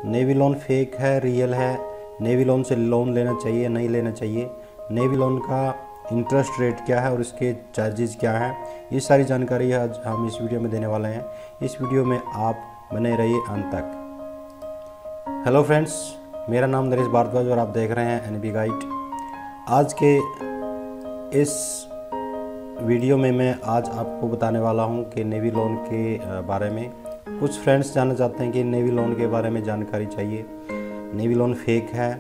Navy loan fake है, real है, Navi loan से लोन लेना चाहिए, नहीं लेना चाहिए, नेवी लोन का इंटरेस्ट रेट क्या है और इसके चार्जेस क्या हैं, ये सारी जानकारी आज हम इस वीडियो में देने वाले हैं। इस वीडियो में आप बने रहिए अंत तक। हेलो फ्रेंड्स, मेरा नाम नरेश भारद्वाज और आप देख रहे हैं एनबी गाइड। आज के इस वीडियो में मैं आज आपको बताने वाला हूं कि नेवी लोन के बारे में। कुछ फ्रेंड्स जानना चाहते हैं कि नेवी लोन के बारे में जानकारी चाहिए। नेवी लोन फेक है,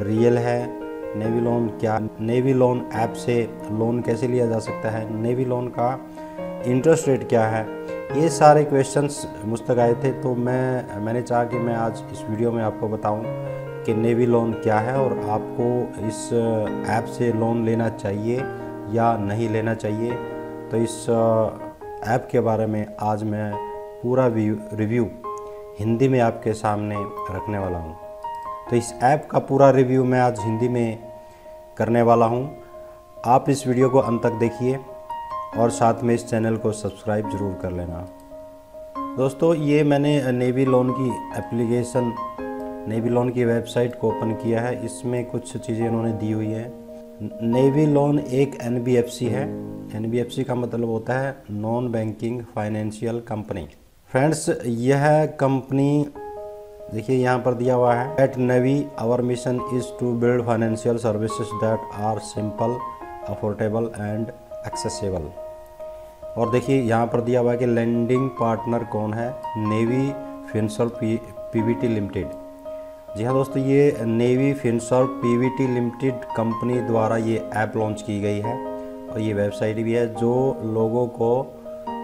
रियल है, नेवी लोन क्या, नेवी लोन ऐप से लोन कैसे लिया जा सकता है, नेवी लोन का इंटरेस्ट रेट क्या है, ये सारे क्वेश्चंस मुझ तक आए थे। तो मैंने चाहा कि मैं आज इस वीडियो में आपको बताऊं कि नेवी लोन क्या है और आपको इस ऐप से लोन लेना चाहिए या नहीं लेना चाहिए। तो इस ऐप के बारे में आज मैं पूरा रिव्यू हिंदी में आपके सामने रखने वाला हूं। तो इस ऐप का पूरा रिव्यू मैं आज हिंदी में करने वाला हूं। आप इस वीडियो को अंत तक देखिए और साथ में इस चैनल को सब्सक्राइब ज़रूर कर लेना। दोस्तों, ये मैंने नेवी लोन की एप्लीकेशन, नेवी लोन की वेबसाइट को ओपन किया है। इसमें कुछ चीज़ें इन्होंने दी हुई है। नेवी लोन एक NBFC है। NBFC का मतलब होता है non banking financial company. Friends, यह कंपनी देखिए यहाँ पर दिया हुआ है, at Navi our mission is to build financial services that are simple, affordable and accessible. और देखिए यहाँ पर दिया हुआ है कि लेंडिंग पार्टनर कौन है, नेवी फिनसॉर्प PVT लिमिटेड। जी हाँ दोस्तों, ये नेवी फिनसॉर्प PVT लिमिटेड कंपनी द्वारा ये ऐप लॉन्च की गई है और ये वेबसाइट भी है जो लोगों को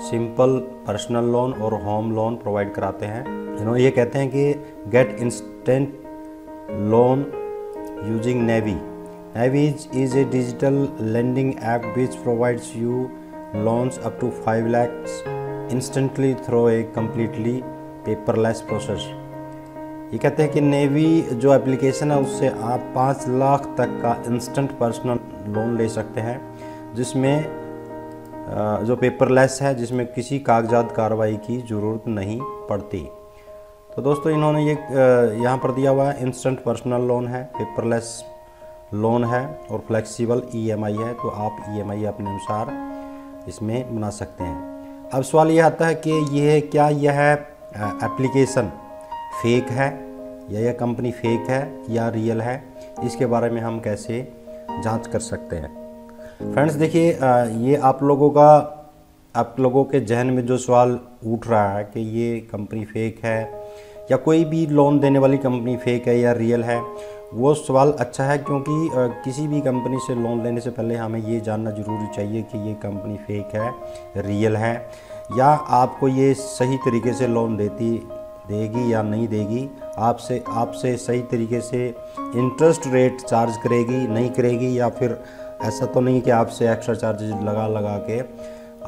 सिंपल पर्सनल लोन और होम लोन प्रोवाइड कराते हैं। इन्होंने ये कहते हैं कि get instant loan using navy. Navy is a digital lending app which provides you loans up to 5 lakhs instantly through a completely paperless process। ये कहते हैं कि नेवी जो एप्लीकेशन है उससे आप 5 लाख तक का इंस्टेंट पर्सनल लोन ले सकते हैं, जिसमें जो पेपरलेस है, जिसमें किसी कागजात कार्रवाई की ज़रूरत नहीं पड़ती। तो दोस्तों, इन्होंने ये यहाँ पर दिया हुआ है इंस्टेंट पर्सनल लोन है, पेपरलेस लोन है और फ्लेक्सिबल EMI है। तो आप EMI अपने अनुसार इसमें बना सकते हैं। अब सवाल यह आता है कि यह एप्लीकेशन फेक है या यह कंपनी फेक है या रियल है, इसके बारे में हम कैसे जांच कर सकते हैं। फ्रेंड्स देखिए, ये आप लोगों के जहन में जो सवाल उठ रहा है कि ये कंपनी फेक है या कोई भी लोन देने वाली कंपनी फेक है या रियल है, वो सवाल अच्छा है, क्योंकि किसी भी कंपनी से लोन लेने से पहले हमें ये जानना ज़रूरी चाहिए कि ये कंपनी फेक है, रियल है, या आपको ये सही तरीके से लोन देगी या नहीं देगी, आपसे सही तरीके से इंटरेस्ट रेट चार्ज करेगी नहीं करेगी, या फिर ऐसा तो नहीं कि आपसे एक्स्ट्रा चार्जेस लगा के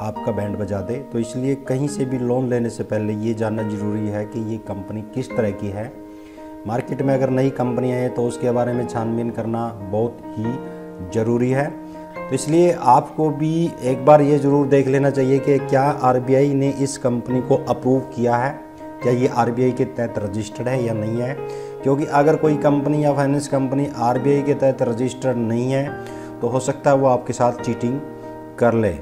आपका बैंड बजा दे। तो इसलिए कहीं से भी लोन लेने से पहले ये जानना ज़रूरी है कि ये कंपनी किस तरह की है। मार्केट में अगर नई कंपनियाँ हैं तो उसके बारे में छानबीन करना बहुत ही ज़रूरी है। तो इसलिए आपको भी एक बार ये ज़रूर देख लेना चाहिए कि क्या RBI ने इस कंपनी को अप्रूव किया है, क्या ये RBI के तहत रजिस्टर्ड है या नहीं है। क्योंकि अगर कोई कंपनी या फाइनेंस कंपनी RBI के तहत रजिस्टर्ड नहीं है तो हो सकता है वो आपके साथ चीटिंग कर ले।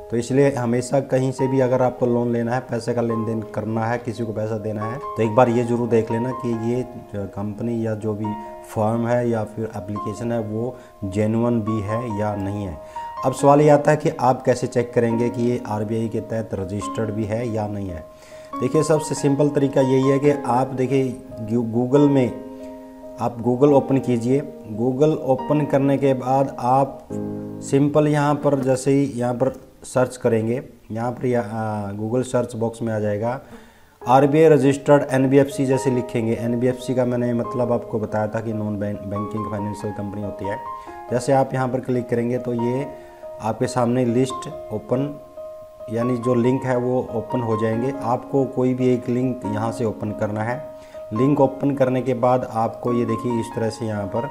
तो इसलिए हमेशा कहीं से भी अगर आपको लोन लेना है, पैसे का लेन देन करना है, किसी को पैसा देना है, तो एक बार ये ज़रूर देख लेना कि ये कंपनी या जो भी फर्म है या फिर एप्लीकेशन है वो जेन्युइन भी है या नहीं है। अब सवाल ये आता है कि आप कैसे चेक करेंगे कि ये RBI के तहत रजिस्टर्ड भी है या नहीं है। देखिए, सबसे सिंपल तरीका यही है कि आप देखिए गूगल में आप गूगल ओपन कीजिए। गूगल ओपन करने के बाद आप सिंपल यहाँ पर जैसे ही यहाँ पर सर्च करेंगे, यहाँ पर गूगल सर्च बॉक्स में आ जाएगा RBI रजिस्टर्ड NBFC जैसे लिखेंगे। NBFC का मैंने मतलब आपको बताया था कि नॉन बैंकिंग फाइनेंशियल कंपनी होती है। जैसे आप यहाँ पर क्लिक करेंगे तो ये आपके सामने लिस्ट ओपन, यानी जो लिंक है वो ओपन हो जाएंगे। आपको कोई भी एक लिंक यहाँ से ओपन करना है। लिंक ओपन करने के बाद आपको ये देखिए इस तरह से यहाँ पर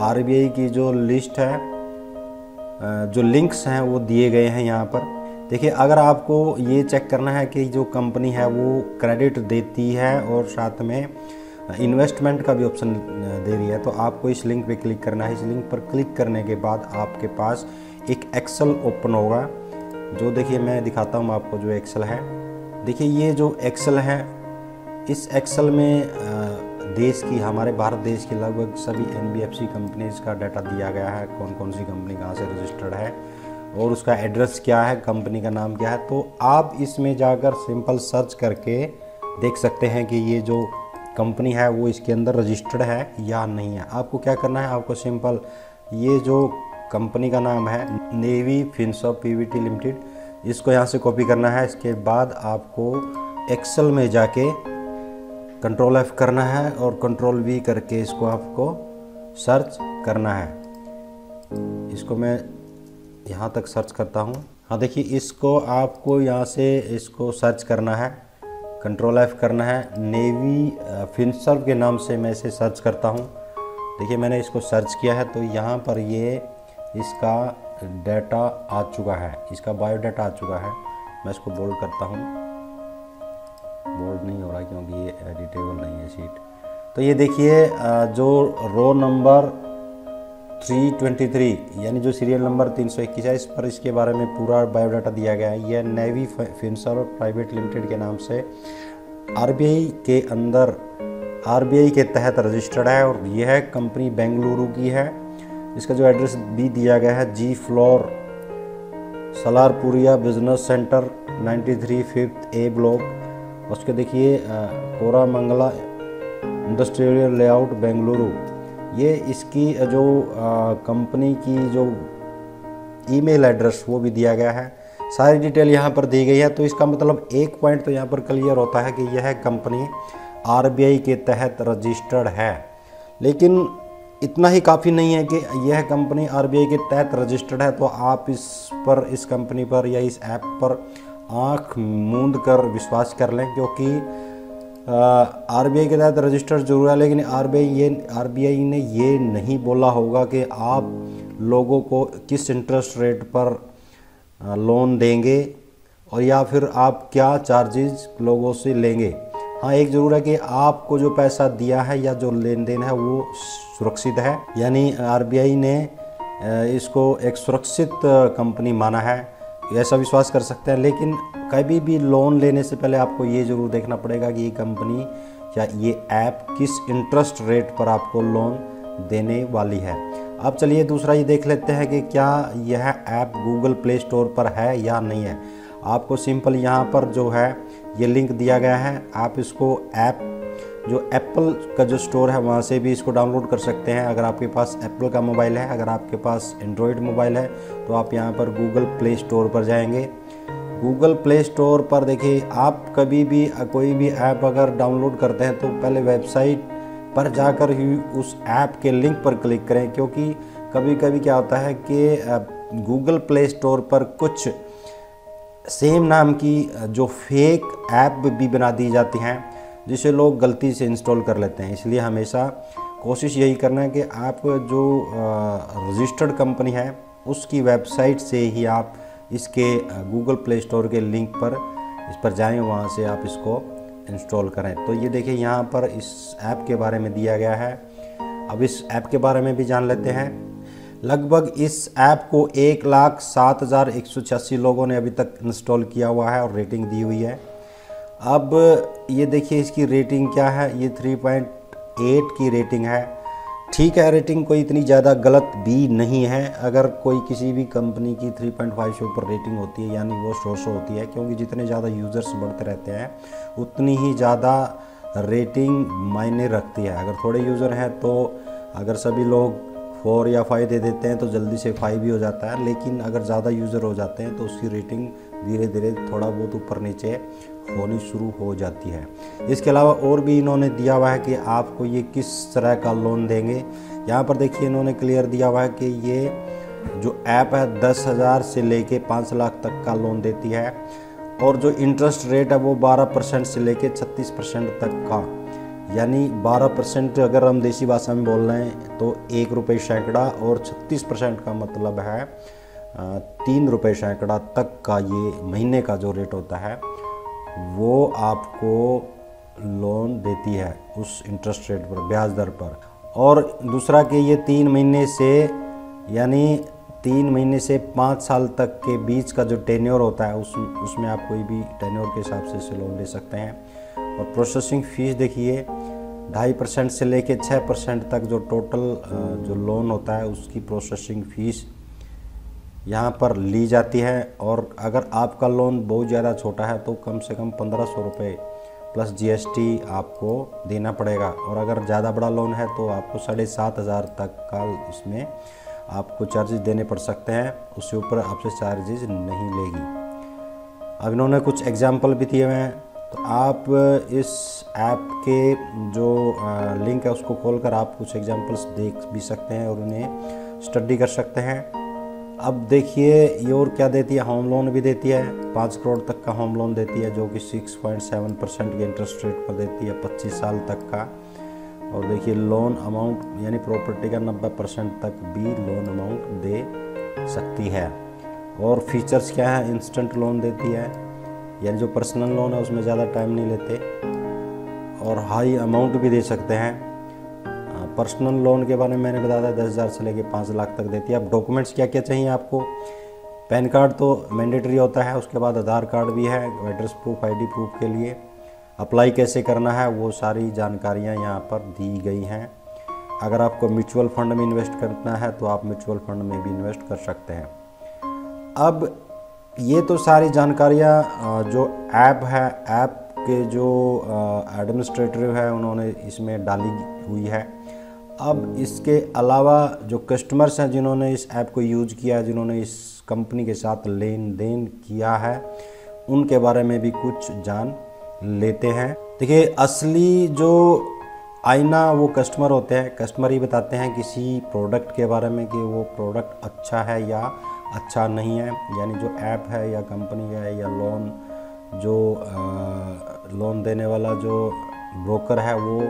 RBI की जो लिस्ट है, जो लिंक्स हैं वो दिए गए हैं यहाँ पर। देखिए, अगर आपको ये चेक करना है कि जो कंपनी है वो क्रेडिट देती है और साथ में इन्वेस्टमेंट का भी ऑप्शन दे रही है। तो आपको इस लिंक पे क्लिक करना है। इस लिंक पर क्लिक करने के बाद आपके पास एक एक्सेल ओपन होगा, जो देखिए मैं दिखाता हूँ आपको जो एक्सेल है। देखिए ये जो एक्सेल है, इस एक्सेल में देश की, हमारे भारत देश की लगभग सभी NBFC कंपनीज का डाटा दिया गया है, कौन कौन सी कंपनी कहाँ से रजिस्टर्ड है और उसका एड्रेस क्या है, कंपनी का नाम क्या है। तो आप इसमें जाकर सिंपल सर्च करके देख सकते हैं कि ये जो कंपनी है वो इसके अंदर रजिस्टर्ड है या नहीं है। आपको क्या करना है, आपको सिंपल ये जो कंपनी का नाम है नेवी फिनसॉफ्ट पीवीटी लिमिटेड, इसको यहाँ से कॉपी करना है। इसके बाद आपको एक्सेल में जाके कंट्रोल F करना है और कंट्रोल V करके इसको आपको सर्च करना है। इसको मैं यहाँ तक सर्च करता हूँ। हाँ देखिए, इसको आपको यहाँ से इसको सर्च करना है, कंट्रोल F करना है। नेवी फिनसॉफ्ट के नाम से मैं इसे सर्च करता हूँ। देखिए मैंने इसको सर्च किया है तो यहाँ पर ये इसका डाटा आ चुका है, इसका बायोडाटा आ चुका है। मैं इसको बोल्ड करता हूँ, बोल्ड नहीं हो रहा क्योंकि ये एडिटेबल नहीं है शीट। तो ये देखिए जो रो नंबर 323 यानी जो सीरियल नंबर 321 है, इस पर इसके बारे में पूरा बायोडाटा दिया गया है। यह नेवी फिनसॉफ्ट प्राइवेट लिमिटेड के नाम से RBI के अंदर, RBI के तहत रजिस्टर्ड है और यह कंपनी बेंगलुरु की है। इसका जो एड्रेस भी दिया गया है G floor Salarpuria business centre 93 5th A block. उसके देखिए कोरामंगला इंडस्ट्रियल लेआउट बेंगलुरु। ये इसकी जो कंपनी की जो ईमेल एड्रेस वो भी दिया गया है। सारी डिटेल यहाँ पर दी गई है। तो इसका मतलब एक पॉइंट तो यहाँ पर क्लियर होता है कि यह कंपनी RBI के तहत रजिस्टर्ड है। लेकिन इतना ही काफ़ी नहीं है कि यह कंपनी RBI के तहत रजिस्टर्ड है तो आप इस कंपनी पर या इस ऐप पर आँख मूंद कर विश्वास कर लें, क्योंकि RBI के तहत रजिस्टर्ड जरूर है, लेकिन RBI ने ये नहीं बोला होगा कि आप लोगों को किस इंटरेस्ट रेट पर लोन देंगे और या फिर आप क्या चार्जेस लोगों से लेंगे। हाँ एक ज़रूर है कि आपको जो पैसा दिया है या जो लेन देन है वो सुरक्षित है, यानी RBI ने इसको एक सुरक्षित कंपनी माना है, ऐसा विश्वास कर सकते हैं। लेकिन कभी भी लोन लेने से पहले आपको ये ज़रूर देखना पड़ेगा कि ये कंपनी या ये ऐप किस इंटरेस्ट रेट पर आपको लोन देने वाली है। अब चलिए दूसरा ये देख लेते हैं कि क्या यह ऐप गूगल प्ले स्टोर पर है या नहीं है। आपको सिंपल यहाँ पर जो है ये लिंक दिया गया है, आप इसको ऐप जो एप्पल का जो स्टोर है वहाँ से भी इसको डाउनलोड कर सकते हैं। अगर आपके पास एप्पल का मोबाइल है, अगर आपके पास एंड्रॉयड मोबाइल है तो आप यहाँ पर गूगल प्ले स्टोर पर जाएंगे। गूगल प्ले स्टोर पर देखिए, आप कभी भी कोई भी ऐप अगर डाउनलोड करते हैं तो पहले वेबसाइट पर जाकर ही उस ऐप के लिंक पर क्लिक करें, क्योंकि कभी कभी क्या होता है कि गूगल प्ले स्टोर पर कुछ सेम नाम की जो फेक ऐप भी बना दी जाती हैं जिसे लोग गलती से इंस्टॉल कर लेते हैं। इसलिए हमेशा कोशिश यही करना है कि आप जो रजिस्टर्ड कंपनी है उसकी वेबसाइट से ही आप इसके गूगल प्ले स्टोर के लिंक पर इस पर जाएं, वहाँ से आप इसको इंस्टॉल करें। तो ये देखिए यहाँ पर इस ऐप के बारे में दिया गया है। अब इस ऐप के बारे में भी जान लेते हैं। लगभग इस ऐप को 1,07,186 लोगों ने अभी तक इंस्टॉल किया हुआ है और रेटिंग दी हुई है। अब ये देखिए इसकी रेटिंग क्या है, ये 3.8 की रेटिंग है। ठीक है, रेटिंग कोई इतनी ज़्यादा गलत भी नहीं है। अगर कोई किसी भी कंपनी की 3.5 से ऊपर रेटिंग होती है यानी वो 100 होती है, क्योंकि जितने ज़्यादा यूज़र्स बढ़ते रहते हैं उतनी ही ज़्यादा रेटिंग मायने रखती है। अगर थोड़े यूज़र हैं तो अगर सभी लोग 4 या 5 दे देते हैं तो जल्दी से 5 भी हो जाता है, लेकिन अगर ज़्यादा यूज़र हो जाते हैं तो उसकी रेटिंग धीरे धीरे थोड़ा बहुत ऊपर नीचे होनी शुरू हो जाती है। इसके अलावा और भी इन्होंने दिया हुआ है कि आपको ये किस तरह का लोन देंगे। यहाँ पर देखिए इन्होंने क्लियर दिया हुआ है कि ये जो ऐप है 10,000 से लेके 5 लाख तक का लोन देती है और जो इंटरेस्ट रेट है वो 12% से लेके 36% तक का, यानी 12% अगर हम देसी भाषा में बोल रहे हैं तो 1 रुपये सैकड़ा और 36% का मतलब है 3 रुपये सैकड़ा तक का ये महीने का जो रेट होता है वो आपको लोन देती है उस इंटरेस्ट रेट पर, ब्याज दर पर। और दूसरा कि ये 3 महीने से यानी 3 महीने से 5 साल तक के बीच का जो टेन्योर होता है उसमें आप कोई भी टेन्योर के हिसाब से इसे लोन ले सकते हैं। और प्रोसेसिंग फ़ीस देखिए 2.5% से लेके 6% तक जो टोटल जो लोन होता है उसकी प्रोसेसिंग फ़ीस यहाँ पर ली जाती है। और अगर आपका लोन बहुत ज़्यादा छोटा है तो कम से कम 1500 रुपये प्लस GST आपको देना पड़ेगा। और अगर ज़्यादा बड़ा लोन है तो आपको 7,500 तक का इसमें आपको चार्जेस देने पड़ सकते हैं, उससे ऊपर आपसे चार्जेस नहीं लेगी। अब इन्होंने कुछ एग्जाम्पल भी दिए हुए हैं, तो आप इस ऐप के जो लिंक है उसको खोलकर आप कुछ एग्जाम्पल्स देख भी सकते हैं और उन्हें स्टडी कर सकते हैं। अब देखिए ये और क्या देती है, होम लोन भी देती है, 5 करोड़ तक का होम लोन देती है जो कि 6.7% के इंटरेस्ट रेट पर देती है 25 साल तक का। और देखिए लोन अमाउंट यानी प्रॉपर्टी का 90% तक भी लोन अमाउंट दे सकती है। और फीचर्स क्या है, इंस्टेंट लोन देती है, यानी जो पर्सनल लोन है उसमें ज़्यादा टाइम नहीं लेते, और हाई अमाउंट भी दे सकते हैं। पर्सनल लोन के बारे में मैंने बताया था 10,000 से लेके 5 लाख तक देती है। अब डॉक्यूमेंट्स क्या क्या चाहिए आपको, पैन कार्ड तो मैंडेटरी होता है, उसके बाद आधार कार्ड भी है एड्रेस प्रूफ, ID प्रूफ के लिए। अप्लाई कैसे करना है वो सारी जानकारियाँ यहाँ पर दी गई हैं। अगर आपको म्यूचुअल फंड में इन्वेस्ट करना है तो आप म्यूचुअल फंड में भी इन्वेस्ट कर सकते हैं। अब ये तो सारी जानकारियाँ जो ऐप है, ऐप के जो एडमिनिस्ट्रेटर है उन्होंने इसमें डाली हुई है। अब इसके अलावा जो कस्टमर्स हैं जिन्होंने इस ऐप को यूज़ किया है, जिन्होंने इस कंपनी के साथ लेन देन किया है, उनके बारे में भी कुछ जान लेते हैं। देखिए असली जो आईना वो कस्टमर होते हैं, कस्टमर ही बताते हैं किसी प्रोडक्ट के बारे में कि वो प्रोडक्ट अच्छा है या अच्छा नहीं है। यानी जो ऐप है या कंपनी है या लोन देने वाला जो ब्रोकर है वो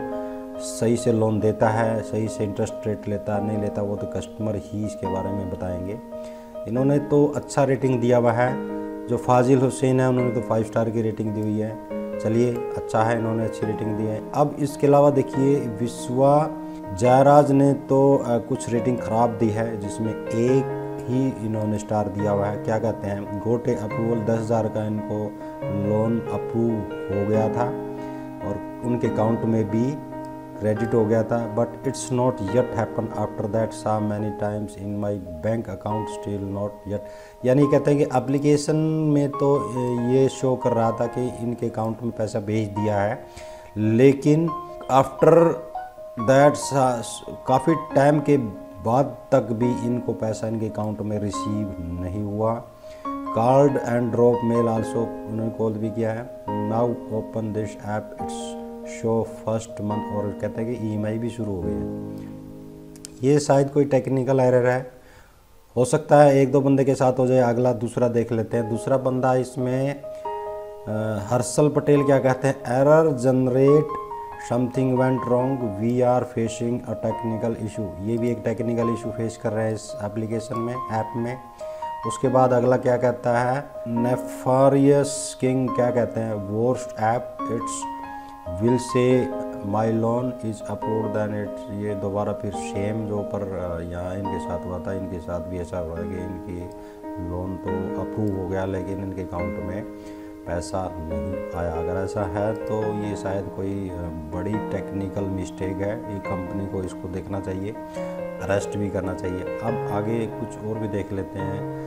सही से लोन देता है, सही से इंटरेस्ट रेट लेता नहीं लेता, वो तो कस्टमर ही इसके बारे में बताएंगे। इन्होंने तो अच्छा रेटिंग दिया हुआ है। जो फाजिल हुसैन है उन्होंने तो 5 स्टार की रेटिंग दी हुई है। चलिए अच्छा है, इन्होंने अच्छी रेटिंग दी है। अब इसके अलावा देखिए विश्वा जयराज ने तो कुछ रेटिंग ख़राब दी है, जिसमें 1 ही इन्होंने स्टार दिया हुआ है। क्या कहते हैं, गोटे अप्रूवल 10,000 का इनको लोन अप्रूव हो गया था और उनके अकाउंट में भी क्रेडिट हो गया था, but it's not yet happen after that so many times in my bank account still not yet. यानी कहते हैं कि एप्लीकेशन में तो ये शो कर रहा था कि इनके अकाउंट में पैसा भेज दिया है, लेकिन आफ्टर दैट काफ़ी टाइम के बाद तक भी इनको पैसा इनके अकाउंट में रिसीव नहीं हुआ। Card and drop mail also उन्होंने कॉल भी किया है। Now open this app it's show first month, और कहते हैं कि EMI भी शुरू हो गई है। ये शायद कोई टेक्निकल एरर है, हो सकता है 1-2 बंदे के साथ हो जाए, अगला दूसरा देख लेते हैं। दूसरा बंदा इसमें हर्षल पटेल क्या कहते हैं, error generate something went wrong, we are facing a technical issue. ये भी एक टेक्निकल इशू फेस कर रहे हैं इस एप्लीकेशन में, ऐप में। उसके बाद अगला क्या कहता है, नेफारियस किंग क्या कहते हैं, worst app it's will say my loan is approved than it's. ये दोबारा फिर सेम जो ऊपर यहाँ इनके साथ हुआ था, इनके साथ भी ऐसा हुआ कि इनकी लोन तो अप्रूव हो गया लेकिन इनके अकाउंट में पैसा नहीं आया। अगर ऐसा है तो ये शायद कोई बड़ी टेक्निकल मिस्टेक है, ये कंपनी को इसको देखना चाहिए, अरेस्ट भी करना चाहिए। अब आगे कुछ और भी देख लेते हैं।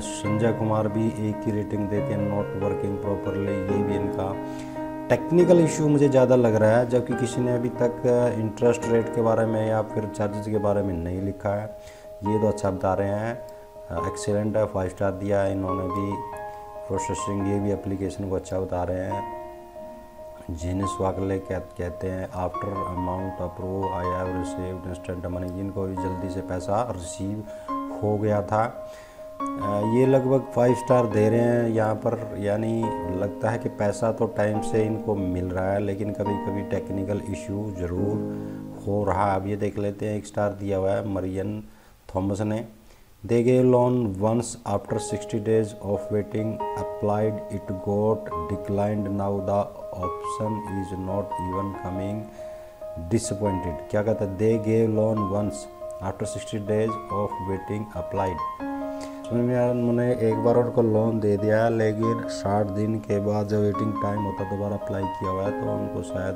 संजय कुमार भी 1 की रेटिंग देते हैं, नॉट वर्किंग प्रॉपरली। ये भी इनका टेक्निकल इशू मुझे ज़्यादा लग रहा है, जबकि किसी ने अभी तक इंटरेस्ट रेट के बारे में या फिर चार्जेस के बारे में नहीं लिखा है। ये तो अच्छा बता रहे हैं, एक्सीलेंट है, 5 स्टार दिया है इन्होंने भी। प्रोसेसिंग ये भी एप्लीकेशन को अच्छा बता रहे हैं। जीनिस वाकले कहते हैं after amount approve I have received instant money, जिनको भी जल्दी से पैसा रिसीव हो गया था। ये लगभग 5 स्टार दे रहे हैं यहाँ पर, यानी लगता है कि पैसा तो टाइम से इनको मिल रहा है, लेकिन कभी कभी टेक्निकल इशू ज़रूर हो रहा है। अब ये देख लेते हैं, 1 स्टार दिया हुआ है मरियन थॉमस ने, They gave loan once after 60 days of waiting. Applied, it got declined. Now the option is not even coming. Disappointed. क्या कहता है? They gave loan once after 60 days of waiting. Applied. समझ में यार, उन्होंने एक बार उनको लोन दे दिया, लेकिन 60 दिन के बाद जब वेटिंग टाइम होता दोबारा अप्लाई किया हुआ है, तो उनको शायद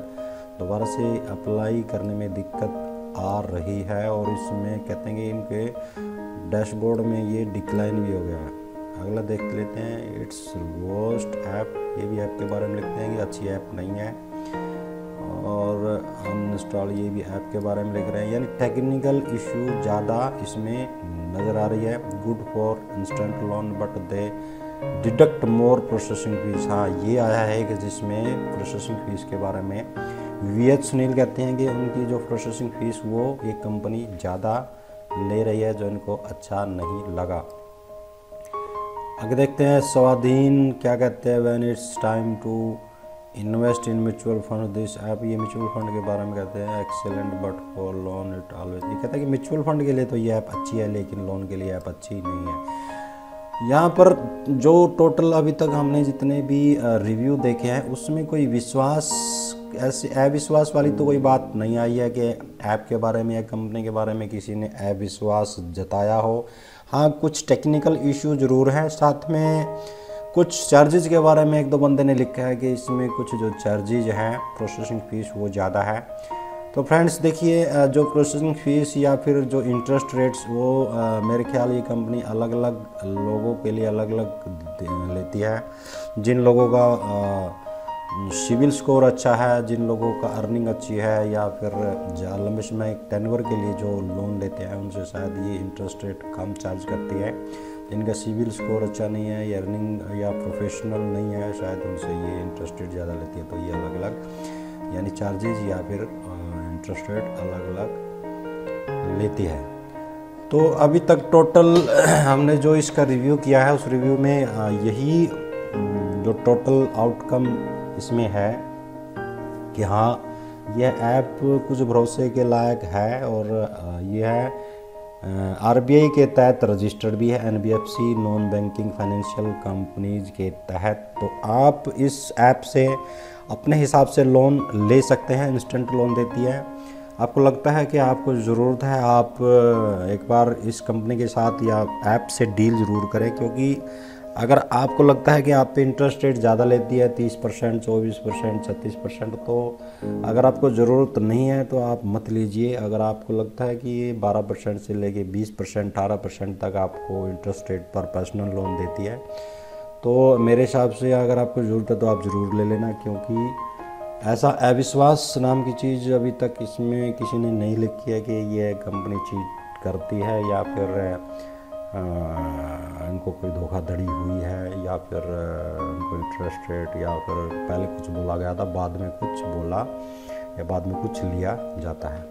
दोबारा से अप्लाई करने में दिक्कत आ रही है। और इसमें कहते हैं कि इनके डैशबोर्ड में ये डिक्लाइन भी हो गया है। अगला देख लेते हैं, इट्स वर्स्ट ऐप। ये भी ऐप के बारे में लिखते हैं कि अच्छी ऐप नहीं है। और अनइंस्टॉल, ये भी ऐप के बारे में लिख रहे हैं। यानी टेक्निकल इशू ज़्यादा इसमें नज़र आ रही है। Good for instant loan but they deduct more processing fees. हाँ, ये आया है कि जिसमें प्रोसेसिंग फ़ीस के बारे में VH सुनील कहते हैं कि उनकी जो प्रोसेसिंग फ़ीस वो एक कंपनी ज़्यादा ले रही है, जो इनको अच्छा नहीं लगा। आगे देखते हैं स्वाधीन क्या कहते हैं। When it's time to invest in mutual fund this app. ये म्यूचुअल फंड के बारे में कहते हैं। Excellent but for loan it always. ये कहता है कि म्यूचुअल फंड के लिए तो ये ऐप अच्छी है, लेकिन लोन के लिए ऐप अच्छी नहीं है। यहाँ पर जो टोटल अभी तक हमने जितने भी रिव्यू देखे हैं, उसमें कोई विश्वास, ऐसे अविश्वास वाली तो कोई बात नहीं आई है कि ऐप के बारे में या कंपनी के बारे में किसी ने अविश्वास जताया हो। हाँ, कुछ टेक्निकल इशू ज़रूर है। साथ में कुछ चार्जेस के बारे में एक दो बंदे ने लिखा है कि इसमें कुछ जो चार्जेज हैं प्रोसेसिंग फ़ीस वो ज़्यादा है। तो फ्रेंड्स देखिए, जो प्रोसेसिंग फ़ीस या फिर जो इंटरेस्ट रेट्स वो मेरे ख्याल ये कंपनी अलग अलग लोगों के लिए अलग अलग लेती है। जिन लोगों का सिविल स्कोर अच्छा है, जिन लोगों का अर्निंग अच्छी है, या फिर लंबे समय टेन्योर के लिए जो लोन लेते हैं, उनसे शायद ये इंटरेस्ट रेट कम चार्ज करती है। जिनका सिविल स्कोर अच्छा नहीं है या अर्निंग या प्रोफेशनल नहीं है, शायद उनसे ये इंटरेस्ट रेट ज़्यादा लेती है। तो ये अलग अलग यानी चार्जेज या फिर इंटरेस्ट रेट अलग अलग लेती है। तो अभी तक टोटल हमने जो इसका रिव्यू किया है, उस रिव्यू में यही जो टोटल आउटकम इसमें है कि हाँ, यह ऐप कुछ भरोसे के लायक है। और यह है RBI के तहत रजिस्टर्ड भी है, NBFC non banking financial companies के तहत। तो आप इस ऐप से अपने हिसाब से लोन ले सकते हैं। इंस्टेंट लोन देती है। आपको लगता है कि आपको ज़रूरत है, आप एक बार इस कंपनी के साथ या ऐप से डील ज़रूर करें। क्योंकि अगर आपको लगता है कि आप पे इंटरेस्ट रेट ज़्यादा लेती है 30%, 24%, 36%, तो अगर आपको ज़रूरत नहीं है तो आप मत लीजिए। अगर आपको लगता है कि ये 12% से लेके 20%, 18% तक आपको इंटरेस्ट रेट पर पर्सनल लोन देती है, तो मेरे हिसाब से अगर आपको ज़रूरत है तो आप ज़रूर ले लेना। क्योंकि ऐसा अविश्वास नाम की चीज़ अभी तक इसमें किसी ने नहीं लिखी है कि ये कंपनी चीट करती है या फिर इनको कोई धोखाधड़ी हुई है, या फिर इनको इंटरेस्ट रेट या फिर पहले कुछ बोला गया था, बाद में कुछ बोला या बाद में कुछ लिया जाता है।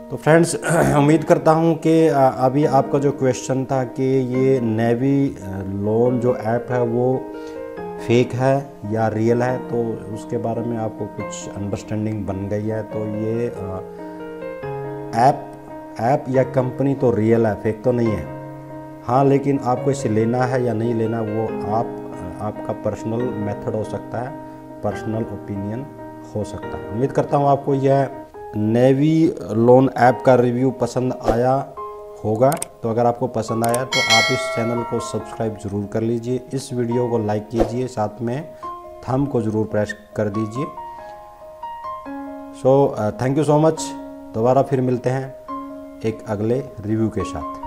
तो फ्रेंड्स, उम्मीद करता हूँ कि अभी आपका जो क्वेश्चन था कि ये नेवी लोन जो ऐप है वो फेक है या रियल है, तो उसके बारे में आपको कुछ अंडरस्टैंडिंग बन गई है। तो ये ऐप या कंपनी तो रियल है, फेक तो नहीं है। हाँ, लेकिन आपको इसे लेना है या नहीं लेना वो आपका पर्सनल मेथड हो सकता है, पर्सनल ओपिनियन हो सकता है। उम्मीद करता हूँ आपको यह नेवी लोन ऐप का रिव्यू पसंद आया होगा। तो अगर आपको पसंद आया तो आप इस चैनल को सब्सक्राइब ज़रूर कर लीजिए, इस वीडियो को लाइक कीजिए, साथ में थंब को ज़रूर प्रेस कर दीजिए। So thank you so much. दोबारा फिर मिलते हैं एक अगले रिव्यू के साथ।